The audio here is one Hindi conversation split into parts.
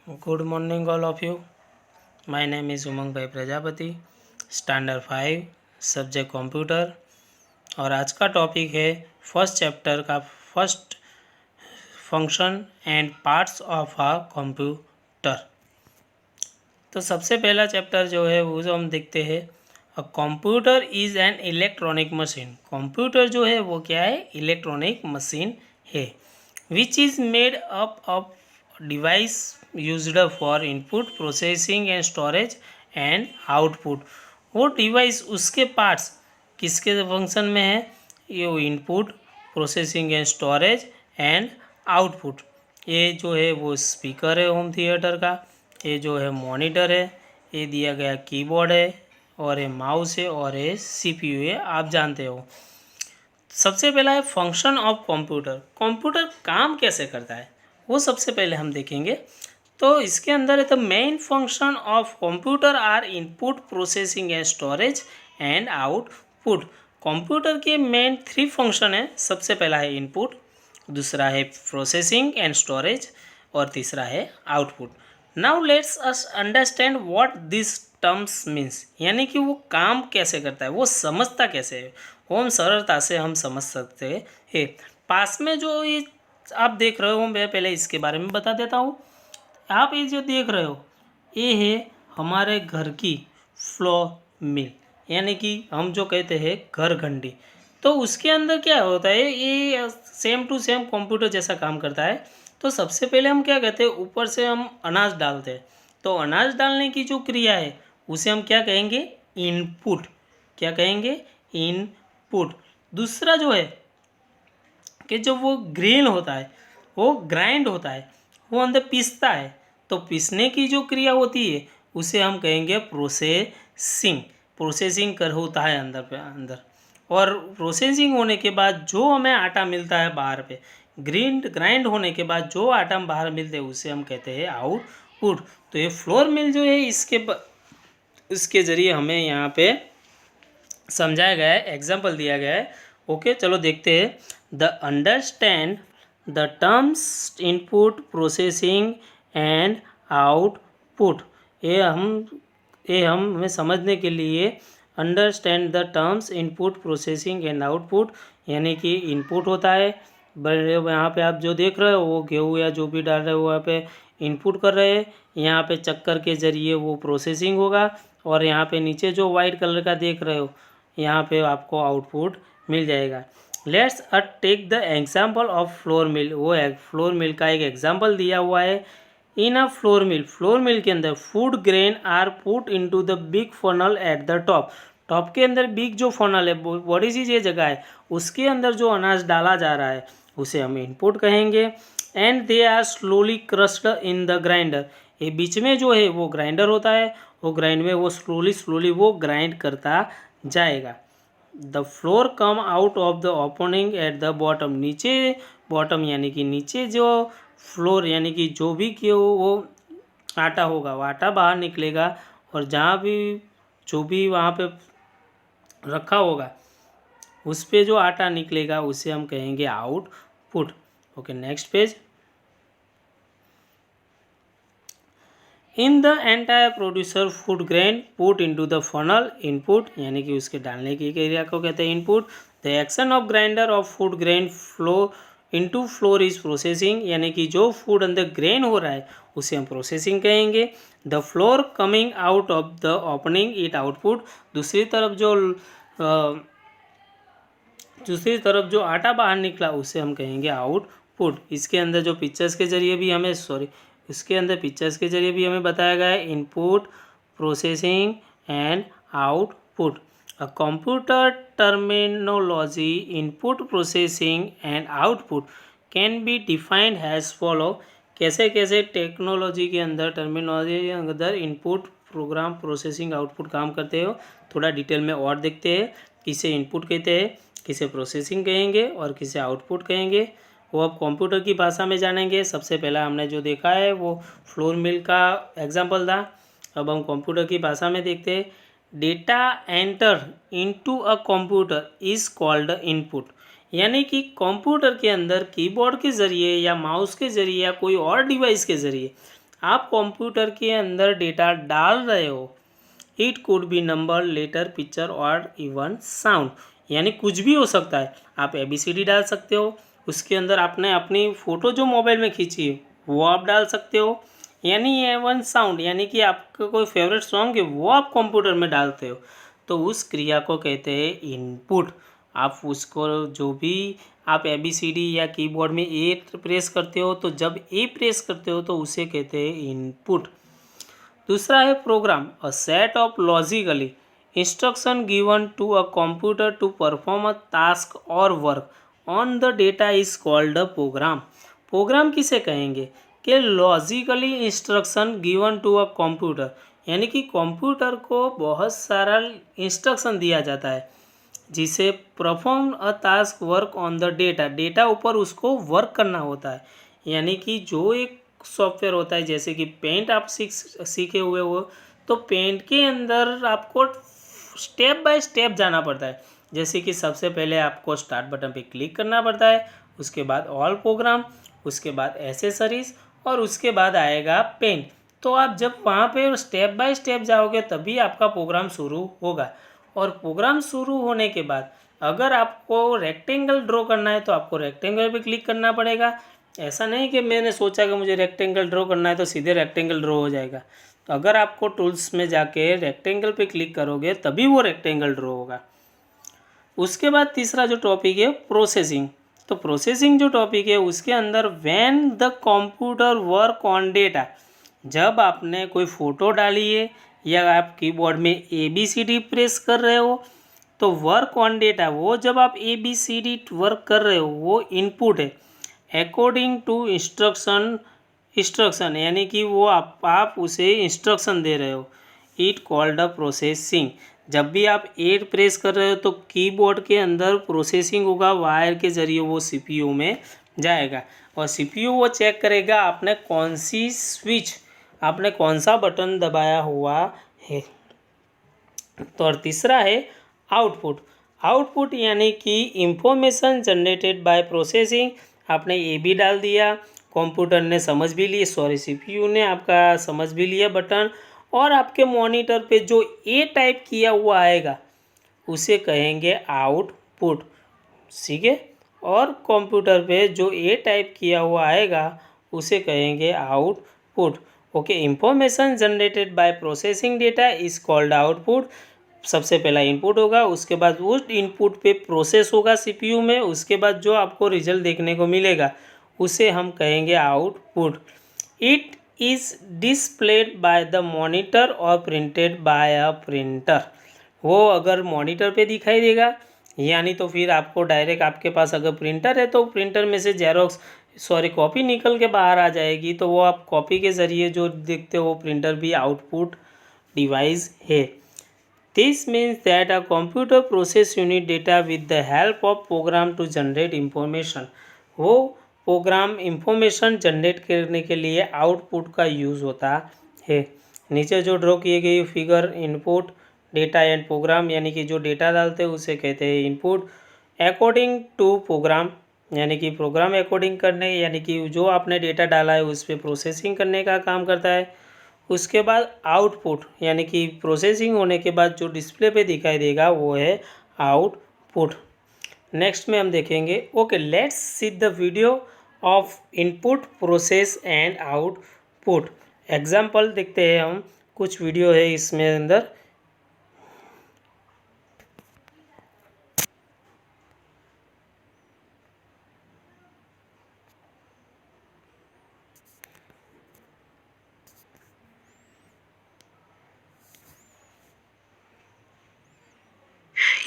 Good morning, all of you. My name is उमंग भाई प्रजापति, स्टैंडर्ड 5, सब्जेक्ट कंप्यूटर। और आज का टॉपिक है फर्स्ट चैप्टर का first function and parts of a computer. तो सबसे पहला चैप्टर जो है वो जो हम देखते हैं, a computer is an electronic machine. Computer जो है वो क्या है? इलेक्ट्रॉनिक मशीन है, which is made up of device used for input processing and storage and output. वो डिवाइस, उसके पार्ट्स किसके फंक्शन में है? ये input processing and storage and output. ये जो है वो स्पीकर है होम थिएटर का, ये जो है मॉनिटर है, ये दिया गया कीबोर्ड है, और ये माउस है, और ये सीपीयू है, आप जानते हो। सबसे पहला है फंक्शन ऑफ कंप्यूटर। कंप्यूटर काम कैसे करता है वो सबसे पहले हम देखेंगे। तो इसके अंदर है the main function of computer are input processing and storage and output. Computer के मेन 3 फंक्शन है। सबसे पहला है इनपुट, दूसरा है प्रोसेसिंग एंड स्टोरेज, और तीसरा है output. Now let's us understand what this terms means, यानी कि वो काम कैसे करता है, वो समझता कैसे है, वो हम सरलता से हम समझ सकते हैं। पास में जो ये आप देख रहे हो, मैं पहले इसके बारे में बता देता हूँ। आप ये जो देख रहे हो, ये है हमारे घर की फ्लोर मिल, यानी कि हम जो कहते हैं घर घंटी। तो उसके अंदर क्या होता है, ये सेम टू सेम कंप्यूटर जैसा काम करता है। तो सबसे पहले हम क्या कहते हैं, ऊपर से हम अनाज डालते हैं। तो अनाज डालने की जो क्रिया है उसे हम क्या कहेंगे? इनपुट। क्या कहेंगे? इनपुट। दूसरा जो है कि जब वो ग्रेन होता है, वो ग्राइंड होता है, वो अंदर पीसता है, तो पीसने की जो क्रिया होती है उसे हम कहेंगे प्रोसेसिंग। प्रोसेसिंग कर होता है अंदर। और प्रोसेसिंग होने के बाद जो हमें आटा मिलता है बाहर पे, ग्राइंड होने के बाद जो आटा हम बाहर मिलते हैं उसे हम कहते हैं आउटपुट। तो ये फ्लोर मिल जो है इसके ज़रिए हमें यहाँ पे समझाया गया है, एग्जाम्पल दिया गया है। ओके, चलो देखते हैं। The understand the terms input processing and output. ये हमें समझने के लिए understand the terms input processing and output, यानी कि इनपुट होता है, बड़े यहाँ पे आप जो देख रहे हो वो गेहूँ या जो भी डाल रहे हो वहाँ पे इनपुट कर रहे हैं। यहाँ पे चक्कर के ज़रिए वो प्रोसेसिंग होगा, और यहाँ पे नीचे जो वाइट कलर का देख रहे हो यहाँ पे आपको आउटपुट मिल जाएगा। Let's take the example of flour mill. वो फ्लोर मिल का एक एग्जाम्पल दिया हुआ है। इन अ फ्लोर मिल के अंदर food grain are put into the big funnel at the top. Top के अंदर बिग जो फनल है, बड़ी सी ये जगह है, उसके अंदर जो अनाज डाला जा रहा है उसे हम इनपुट कहेंगे। And they are slowly crushed in the grinder. ये बीच में जो है वो ग्राइंडर होता है, वो ग्राइंड में वो स्लोली वो ग्राइंड करता जाएगा। The floor come out of the opening at the bottom. नीचे बॉटम यानी कि नीचे जो फ्लोर यानी कि जो भी कि वो आटा होगा वो आटा बाहर निकलेगा, और जहाँ भी जो भी वहाँ पे रखा होगा उस पे जो आटा निकलेगा उसे हम कहेंगे output. Okay, next page. In the entire producer food grain put into the funnel input, यानी कि उसके डालने की क्रिया को कहते हैं input. The action of grinder of food grain flow into floor is processing, यानी कि जो फूड अंदर ग्रेन हो रहा है उसे हम प्रोसेसिंग कहेंगे। The floor coming out of the opening it output. दूसरी तरफ जो आटा बाहर निकला उसे हम कहेंगे आउटपुट। इसके अंदर जो पिक्चर्स के जरिए भी हमें इसके अंदर पिक्चर्स के जरिए भी हमें बताया गया है input processing and output. A computer terminology input processing and output can be defined has follow. कैसे कैसे टेक्नोलॉजी के अंदर, टर्मिनोलॉजी के अंदर इनपुट, प्रोग्राम, प्रोसेसिंग, आउटपुट काम करते हो, थोड़ा डिटेल में और देखते हैं। किसे इनपुट कहते हैं, किसे प्रोसेसिंग कहेंगे, और किसे आउटपुट कहेंगे, वो अब कंप्यूटर की भाषा में जानेंगे। सबसे पहला हमने जो देखा है वो फ्लोर मिल का एग्जांपल था। अब हम कंप्यूटर की भाषा में देखते हैं। Data enter into a computer is called input, यानी कि कंप्यूटर के अंदर कीबोर्ड के ज़रिए या माउस के ज़रिए या कोई और डिवाइस के ज़रिए आप कंप्यूटर के अंदर डेटा डाल रहे हो। It could be number, letter, picture और इवन साउंड, यानी कुछ भी हो सकता है। आप ABCD डाल सकते हो, उसके अंदर आपने अपनी फ़ोटो जो मोबाइल में खींची है वो आप डाल सकते हो, यानी इवन साउंड, यानी कि आपका कोई फेवरेट सॉन्ग है वो आप कंप्यूटर में डालते हो, तो उस क्रिया को कहते हैं इनपुट। आप उसको जो भी आप ABCD या कीबोर्ड में ए प्रेस करते हो, तो जब ए प्रेस करते हो तो उसे कहते हैं इनपुट। दूसरा है program, a set of logically instruction given to a computer to perform a task और work on the data is called a program. Program किसे कहेंगे कि logically instruction given to a computer, यानी कि कंप्यूटर को बहुत सारा इंस्ट्रक्शन दिया जाता है जिसे perform a task work on the data, data ऊपर उसको वर्क करना होता है। यानी कि जो एक सॉफ्टवेयर होता है, जैसे कि पेंट आप सीखे हुए हो, तो पेंट के अंदर आपको स्टेप बाय स्टेप जाना पड़ता है। जैसे कि सबसे पहले आपको स्टार्ट बटन पे क्लिक करना पड़ता है, उसके बाद ऑल प्रोग्राम, उसके बाद एसेसरीज, और उसके बाद आएगा पेंट। तो आप जब वहाँ पे स्टेप बाय स्टेप जाओगे तभी आपका प्रोग्राम शुरू होगा। और प्रोग्राम शुरू होने के बाद अगर आपको रेक्टेंगल ड्रॉ करना है तो आपको रेक्टेंगल पे क्लिक करना पड़ेगा। ऐसा नहीं कि मैंने सोचा कि मुझे रेक्टेंगल ड्रॉ करना है तो सीधे रेक्टेंगल ड्रॉ हो जाएगा। तो अगर आपको टूल्स में जाके रेक्टेंगल पे क्लिक करोगे तभी वो रेक्टेंगल ड्रॉ होगा। उसके बाद तीसरा जो टॉपिक है प्रोसेसिंग। तो प्रोसेसिंग जो टॉपिक है उसके अंदर when the computer work on data, जब आपने कोई फ़ोटो डाली है या आप कीबोर्ड में ABCD प्रेस कर रहे हो, तो वर्क ऑन डेटा, वो जब आप ABCD वर्क कर रहे हो वो इनपुट है। अकॉर्डिंग टू इंस्ट्रक्शन यानी कि वो आप उसे इंस्ट्रक्शन दे रहे हो। It called a processing. जब भी आप 8 प्रेस कर रहे हो तो कीबोर्ड के अंदर प्रोसेसिंग होगा, वायर के ज़रिए वो CPU में जाएगा और CPU वो चेक करेगा आपने कौन सी स्विच, आपने कौन सा बटन दबाया हुआ है। तो और तीसरा है आउटपुट। आउटपुट यानी कि इंफॉर्मेशन जनरेटेड बाय प्रोसेसिंग। आपने ए बी डाल दिया, कंप्यूटर ने समझ भी लिया, सॉरी CPU ने आपका समझ भी लिया बटन, और आपके मॉनिटर पे जो ए टाइप किया हुआ आएगा उसे कहेंगे आउटपुट। ठीक है, और कंप्यूटर पे जो ए टाइप किया हुआ आएगा उसे कहेंगे output. Okay, information generated by processing data is called output. सबसे पहला इनपुट होगा, उसके बाद उस इनपुट पे प्रोसेस होगा CPU में, उसके बाद जो आपको रिजल्ट देखने को मिलेगा उसे हम कहेंगे output. It is displayed by the monitor और प्रिंटेड बाय अ प्रिंटर। वो अगर मॉनिटर पे दिखाई देगा, यानी तो फिर आपको डायरेक्ट, आपके पास अगर प्रिंटर है तो प्रिंटर में से कॉपी निकल के बाहर आ जाएगी, तो वो आप कॉपी के ज़रिए जो देखते हो प्रिंटर भी आउटपुट डिवाइस है। This means that a computer process unit data with the help of program to generate information। वो प्रोग्राम इंफॉर्मेशन जनरेट करने के लिए आउटपुट का यूज़ होता है। नीचे जो ड्रॉ किए गई figure, input, data and program, यानी कि जो डेटा डालते हैं उसे कहते हैं इनपुट। अकॉर्डिंग टू प्रोग्राम, यानी कि प्रोग्राम अकॉर्डिंग करने, यानी कि जो आपने डेटा डाला है उस पर प्रोसेसिंग करने का काम करता है। उसके बाद आउटपुट, यानी कि प्रोसेसिंग होने के बाद जो डिस्प्ले पे दिखाई देगा वो है आउटपुट। नेक्स्ट में हम देखेंगे, okay let's see the video of input, process and output. Example देखते हैं हम, कुछ वीडियो है इसमें अंदर।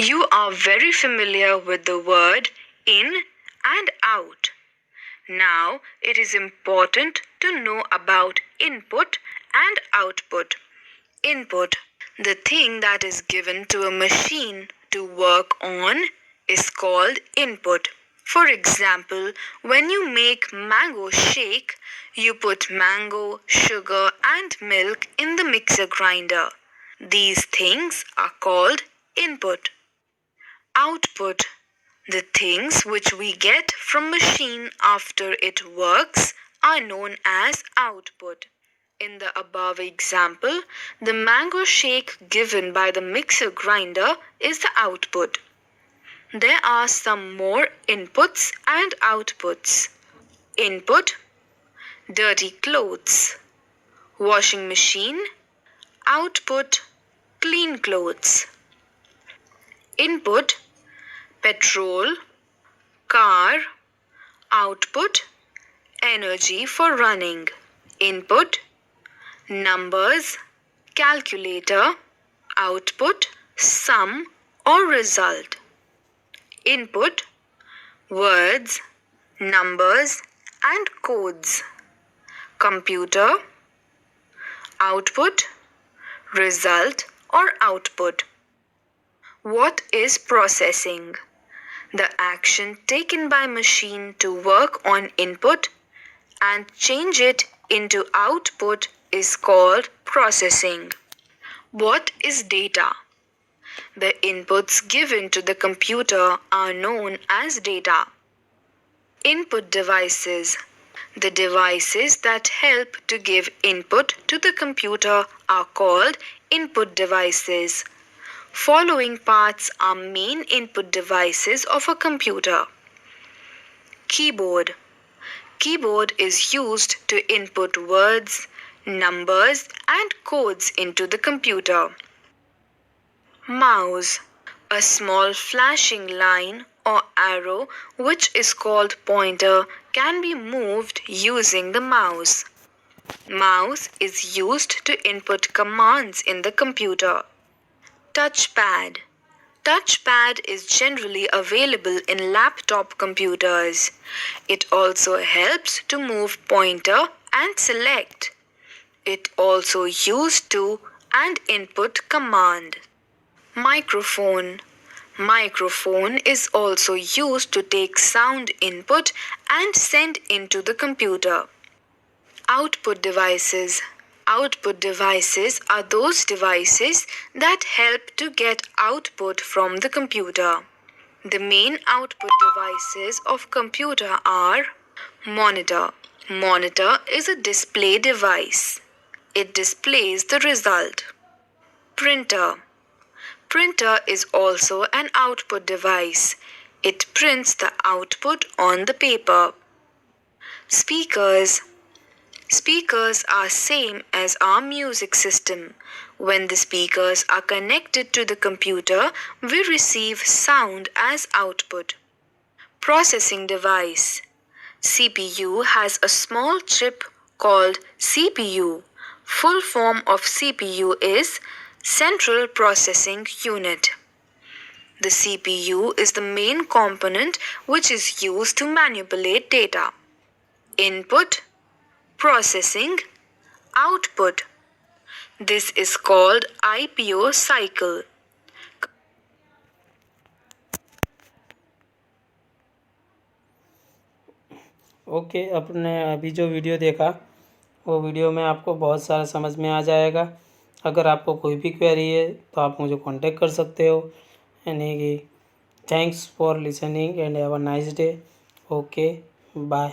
You are very familiar with the word in and out. Now, it is important to know about input and output. Input, the thing that is given to a machine to work on, is called input. For example, when you make mango shake, you put mango, sugar, and milk in the mixer grinder. These things are called input. Output, the things which we get from machine after it works, are known as output. In the above example, the mango shake given by the mixer grinder is the output. There are some more inputs and outputs. Input: dirty clothes, washing machine. Output: clean clothes. Input: petrol, car. Output: energy for running. Input: numbers, calculator. Output: sum or result. Input: words, numbers and codes. Computer. Output: result or output. What is processing? The action taken by machine to work on input and change it into output is called processing. What is data? The inputs given to the computer are known as data. Input devices. The devices that help to give input to the computer are called input devices. Following parts are main input devices of a computer. Keyboard. Keyboard is used to input words, numbers and codes into the computer. Mouse. A small flashing line or arrow which is called pointer can be moved using the mouse. Mouse is used to input commands in the computer. Touchpad. Touchpad is generally available in laptop computers. It also helps to move pointer and select. It also used to and input command. Microphone. Microphone is also used to take sound input and send into the computer. Output devices. Output devices are those devices that help to get output from the computer. The main output devices of computer are monitor. Monitor is a display device. It displays the result. Printer. Printer is also an output device. It prints the output on the paper. Speakers. Speakers are same as our music system. When the speakers are connected to the computer, we receive sound as output. Processing device. CPU has a small chip called CPU. Full form of CPU is Central Processing Unit. The CPU is the main component which is used to manipulate data. Input, processing, output. This is called IPO cycle. Okay, अपने अभी जो वीडियो देखा वो वीडियो में आपको बहुत सारा समझ में आ जाएगा। अगर आपको कोई भी क्वेरी है तो आप मुझे कांटेक्ट कर सकते हो। यानी कि thanks for listening and have a nice day. Okay, bye.